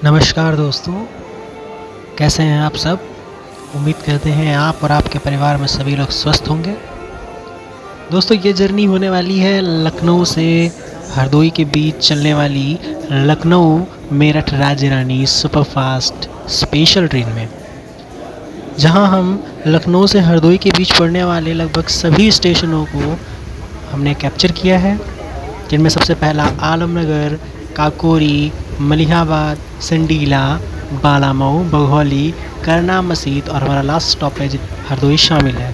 नमस्कार दोस्तों, कैसे हैं आप सब। उम्मीद करते हैं आप और आपके परिवार में सभी लोग स्वस्थ होंगे। दोस्तों, ये जर्नी होने वाली है लखनऊ से हरदोई के बीच चलने वाली लखनऊ मेरठ राज्य रानी सुपरफास्ट स्पेशल ट्रेन में, जहां हम लखनऊ से हरदोई के बीच पड़ने वाले लगभग सभी स्टेशनों को हमने कैप्चर किया है, जिनमें सबसे पहला आलमनगर, काकोरी, मलिहाबाद, संडीला, बालामऊ, बघौली, करना मस्जिद और हमारा लास्ट स्टॉपेज हरदोई शामिल है।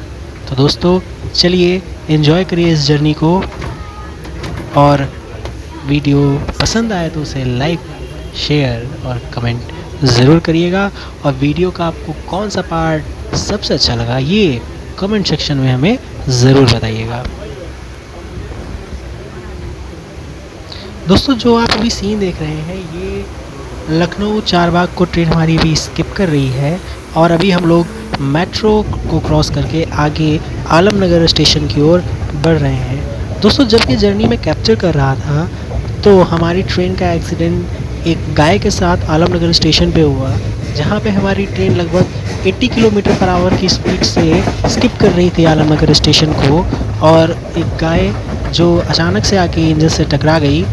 तो दोस्तों, चलिए एंजॉय करिए इस जर्नी को, और वीडियो पसंद आए तो उसे लाइक, शेयर और कमेंट ज़रूर करिएगा। और वीडियो का आपको कौन सा पार्ट सबसे अच्छा लगा ये कमेंट सेक्शन में हमें ज़रूर बताइएगा। दोस्तों, जो आप अभी सीन देख रहे हैं, ये लखनऊ चारबाग को ट्रेन हमारी अभी स्किप कर रही है, और अभी हम लोग मेट्रो को क्रॉस करके आगे आलमनगर स्टेशन की ओर बढ़ रहे हैं। दोस्तों, जब ये जर्नी में कैप्चर कर रहा था तो हमारी ट्रेन का एक्सीडेंट एक गाय के साथ आलमनगर स्टेशन पे हुआ, जहाँ पे हमारी ट्रेन लगभग 80 किलोमीटर पर आवर की स्पीड से स्किप कर रही थी आलमनगर स्टेशन को, और एक गाय जो अचानक से आके इंजन से टकरा गई,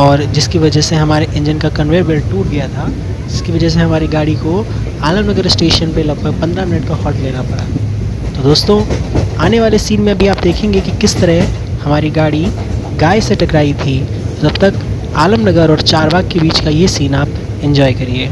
और जिसकी वजह से हमारे इंजन का कन्वेयर बेल्ट टूट गया था, जिसकी वजह से हमारी गाड़ी को आलमनगर स्टेशन पे लगभग 15 मिनट का हॉल्ट लेना पड़ा। तो दोस्तों, आने वाले सीन में अभी आप देखेंगे कि किस तरह हमारी गाड़ी गाय से टकराई थी। तब तक आलमनगर और चारबाग के बीच का ये सीन आप एंजॉय करिए।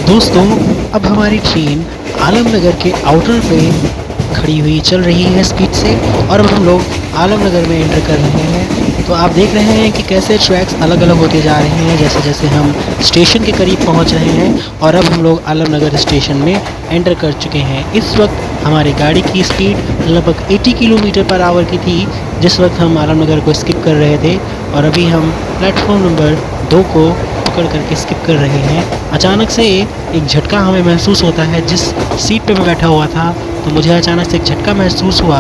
दोस्तों, अब हमारी ट्रेन आलमनगर के आउटर पे खड़ी हुई चल रही है स्पीड से, और अब हम लोग आलमनगर में एंटर कर रहे हैं। तो आप देख रहे हैं कि कैसे ट्रैक्स अलग अलग होते जा रहे हैं जैसे जैसे हम स्टेशन के करीब पहुंच रहे हैं, और अब हम लोग आलमनगर स्टेशन में एंटर कर चुके हैं। इस वक्त हमारी गाड़ी की स्पीड लगभग 80 किलोमीटर पर आवर की थी जिस वक्त हम आलमनगर को स्किप कर रहे थे, और अभी हम प्लेटफॉर्म नंबर 2 को पकड़ करके स्किप कर रहे हैं। अचानक से एक झटका हमें महसूस होता है। जिस सीट पे मैं बैठा हुआ था, तो मुझे अचानक से एक झटका महसूस हुआ,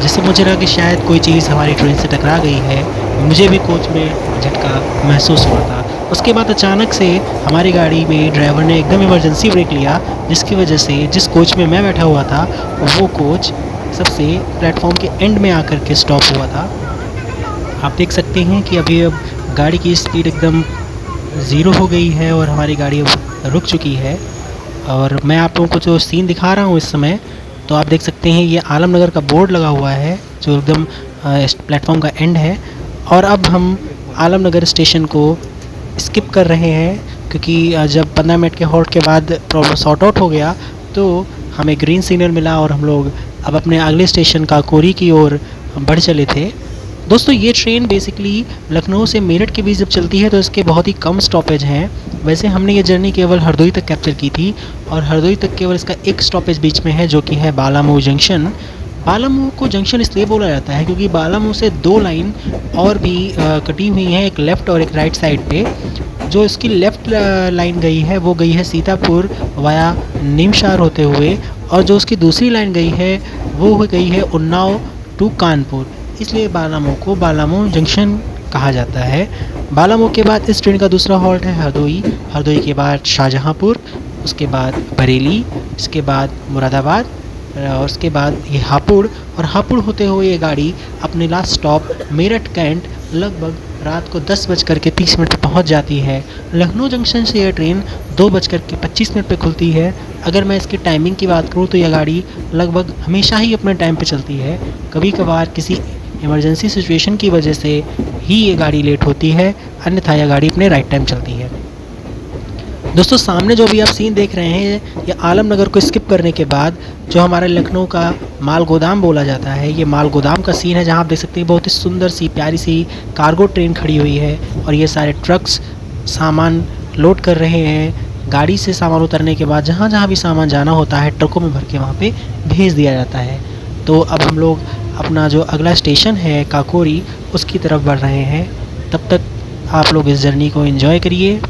जिससे मुझे लगा कि शायद कोई चीज़ हमारी ट्रेन से टकरा गई है। मुझे भी कोच में झटका महसूस हुआ था। उसके बाद अचानक से हमारी गाड़ी में ड्राइवर ने एकदम इमरजेंसी ब्रेक लिया, जिसकी वजह से जिस कोच में मैं बैठा हुआ था वो कोच सबसे प्लेटफॉर्म के एंड में आकर के स्टॉप हुआ था। आप देख सकते हैं कि अभी अब गाड़ी की स्पीड एकदम ज़ीरो हो गई है और हमारी गाड़ी अब रुक चुकी है। और मैं आप लोगों को जो सीन दिखा रहा हूँ इस समय, तो आप देख सकते हैं ये आलमनगर का बोर्ड लगा हुआ है जो एकदम प्लेटफॉर्म का एंड है। और अब हम आलमनगर स्टेशन को स्किप कर रहे हैं, क्योंकि जब 15 मिनट के हॉल्ट के बाद प्रॉब्लम सॉर्ट आउट हो गया तो हमें ग्रीन सिग्नल मिला, और हम लोग अब अपने अगले स्टेशन काकोरी की ओर बढ़ चले थे। दोस्तों, ये ट्रेन बेसिकली लखनऊ से मेरठ के बीच जब चलती है तो इसके बहुत ही कम स्टॉपेज हैं। वैसे हमने ये जर्नी केवल हरदोई तक कैप्चर की थी, और हरदोई तक केवल इसका एक स्टॉपेज बीच में है, जो कि है बालामऊ जंक्शन। बालामऊ को जंक्शन इसलिए बोला जाता है क्योंकि बालामऊ से 2 लाइन और भी कटी हुई हैं, एक लेफ़्ट और एक राइट साइड पे। जो इसकी लेफ़्ट लाइन गई है वो गई है सीतापुर वाया निमशार होते हुए, और जो उसकी दूसरी लाइन गई है वो गई है उन्नाव टू कानपुर। इसलिए बालामऊ को बालामऊ जंक्शन कहा जाता है। बालामऊ के बाद इस ट्रेन का दूसरा हॉल्ट है हरदोई, हरदोई के बाद शाहजहाँपुर, उसके बाद बरेली, इसके बाद मुरादाबाद, और उसके बाद ये हापुड़, और हापुड़ होते हुए ये गाड़ी अपने लास्ट स्टॉप मेरठ कैंट लगभग रात को 10:30 पर पहुंच जाती है। लखनऊ जंक्शन से यह ट्रेन 2:25 पे खुलती है। अगर मैं इसकी टाइमिंग की बात करूं तो यह गाड़ी लगभग हमेशा ही अपने टाइम पे चलती है। कभी कभार किसी इमरजेंसी सिचुएशन की वजह से ही ये गाड़ी लेट होती है, अन्यथा यह गाड़ी अपने राइट टाइम चलती है। दोस्तों सामने जो भी आप सीन देख रहे हैं ये आलमनगर को स्किप करने के बाद जो हमारे लखनऊ का माल गोदाम बोला जाता है, ये माल गोदाम का सीन है जहाँ आप देख सकते हैं बहुत ही सुंदर सी प्यारी सी कार्गो ट्रेन खड़ी हुई है और ये सारे ट्रक्स सामान लोड कर रहे हैं। गाड़ी से सामान उतरने के बाद जहाँ जहाँ भी सामान जाना होता है ट्रकों में भर के वहाँ पे भेज दिया जाता है। तो अब हम लोग अपना जो अगला स्टेशन है काकोरी उसकी तरफ बढ़ रहे हैं। तब तक आप लोग इस जर्नी को एंजॉय करिए।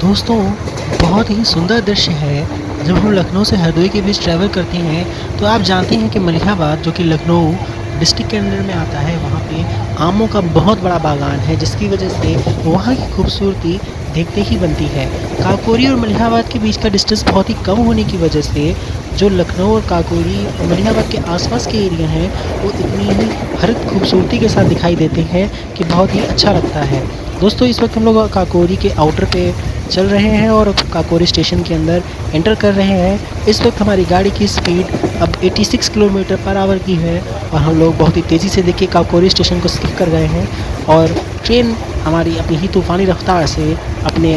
दोस्तों बहुत ही सुंदर दृश्य है। जब हम लखनऊ से हरदोई के बीच ट्रैवल करते हैं तो आप जानते हैं कि मलिहाबाद जो कि लखनऊ डिस्ट्रिक्ट के अंदर में आता है वहाँ पे आमों का बहुत बड़ा बागान है, जिसकी वजह से वहाँ की खूबसूरती देखते ही बनती है। काकोरी और मलिहाबाद के बीच का डिस्टेंस बहुत ही कम होने की वजह से जो लखनऊ और काकोरी और मलिहाबाद के आसपास के एरिया हैं वो इतनी ही हरित खूबसूरती के साथ दिखाई देते हैं कि बहुत ही अच्छा लगता है। दोस्तों इस वक्त हम लोग काकोरी के आउटर पे चल रहे हैं और काकोरी स्टेशन के अंदर एंटर कर रहे हैं। इस वक्त हमारी गाड़ी की स्पीड अब 86 किलोमीटर पर आवर की है और हम लोग बहुत ही तेज़ी से देखिए काकोरी स्टेशन को स्किप कर गए हैं और ट्रेन हमारी अपनी ही तूफ़ानी रफ्तार से अपने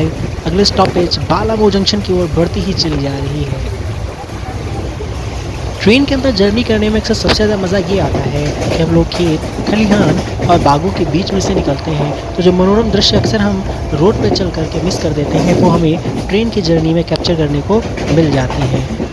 अगले स्टॉपेज बालामऊ जंक्शन की ओर बढ़ती ही चली जा रही है। ट्रेन के अंदर जर्नी करने में अक्सर सबसे ज़्यादा मज़ा ये आता है कि हम लोग खेत खलिहान और बागों के बीच में से निकलते हैं तो जो मनोरम दृश्य अक्सर हम रोड पर चल करके मिस कर देते हैं वो हमें ट्रेन की जर्नी में कैप्चर करने को मिल जाती हैं।